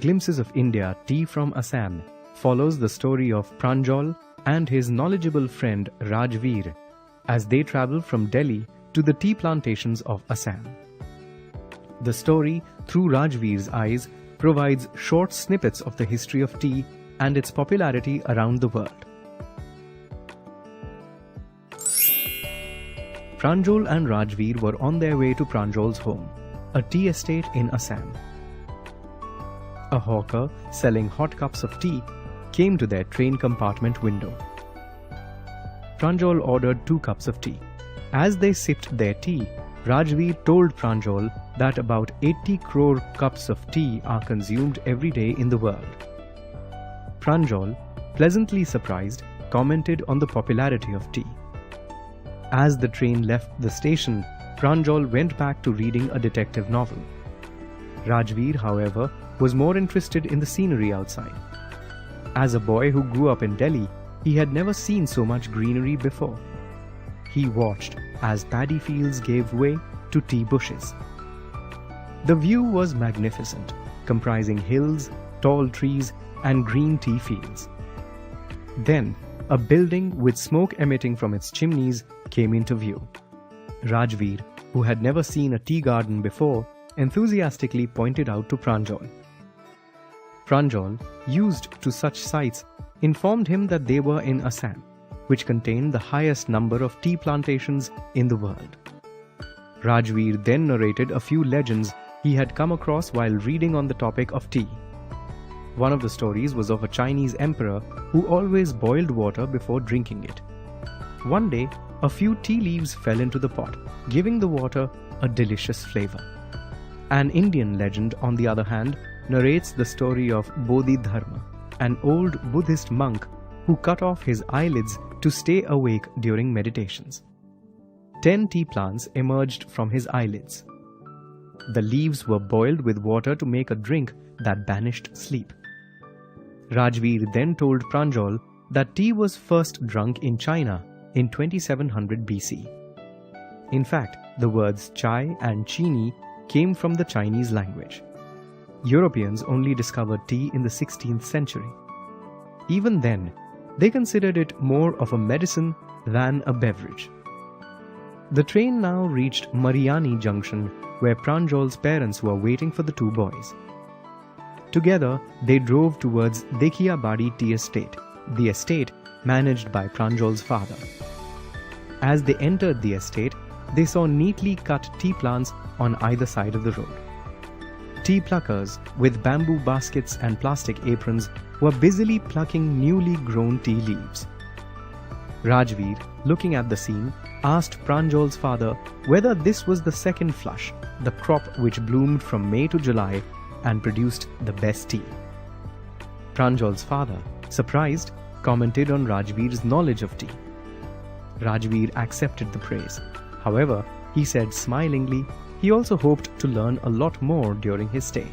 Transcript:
Glimpses of India Tea from Assam follows the story of Pranjal and his knowledgeable friend Rajveer as they travel from Delhi to the tea plantations of Assam. The story, through Rajveer's eyes, provides short snippets of the history of tea and its popularity around the world. Pranjal and Rajveer were on their way to Pranjal's home, a tea estate in Assam. A hawker selling hot cups of tea came to their train compartment window. Pranjal ordered 2 cups of tea. As they sipped their tea, Rajveer told Pranjal that about 80 crore cups of tea are consumed every day in the world. Pranjal, pleasantly surprised, commented on the popularity of tea. As the train left the station, Pranjal went back to reading a detective novel. Rajveer, however, was more interested in the scenery outside. As a boy who grew up in Delhi, he had never seen so much greenery before. He watched as paddy fields gave way to tea bushes. The view was magnificent, comprising hills, tall trees, and green tea fields. Then, a building with smoke emitting from its chimneys came into view. Rajveer, who had never seen a tea garden before, enthusiastically pointed out to Pranjal. Pranjal, used to such sights, informed him that they were in Assam, which contained the highest number of tea plantations in the world. Rajveer then narrated a few legends he had come across while reading on the topic of tea. One of the stories was of a Chinese emperor who always boiled water before drinking it. One day, a few tea leaves fell into the pot, giving the water a delicious flavor. An Indian legend, on the other hand, narrates the story of Bodhidharma, an old Buddhist monk who cut off his eyelids to stay awake during meditations. 10 tea plants emerged from his eyelids. The leaves were boiled with water to make a drink that banished sleep. Rajveer then told Pranjal that tea was first drunk in China in 2700 BC. In fact, the words chai and chini came from the Chinese language. Europeans only discovered tea in the 16th century. Even then, they considered it more of a medicine than a beverage. The train now reached Mariani Junction, where Pranjal's parents were waiting for the 2 boys. Together, they drove towards Dekhiabadi Tea Estate, the estate managed by Pranjal's father. As they entered the estate, they saw neatly cut tea plants on either side of the road. Tea pluckers with bamboo baskets and plastic aprons were busily plucking newly grown tea leaves. Rajveer, looking at the scene, asked Pranjal's father whether this was the second flush, the crop which bloomed from May to July and produced the best tea. Pranjal's father, surprised, commented on Rajveer's knowledge of tea. Rajveer accepted the praise. However, he said smilingly, he also hoped to learn a lot more during his stay.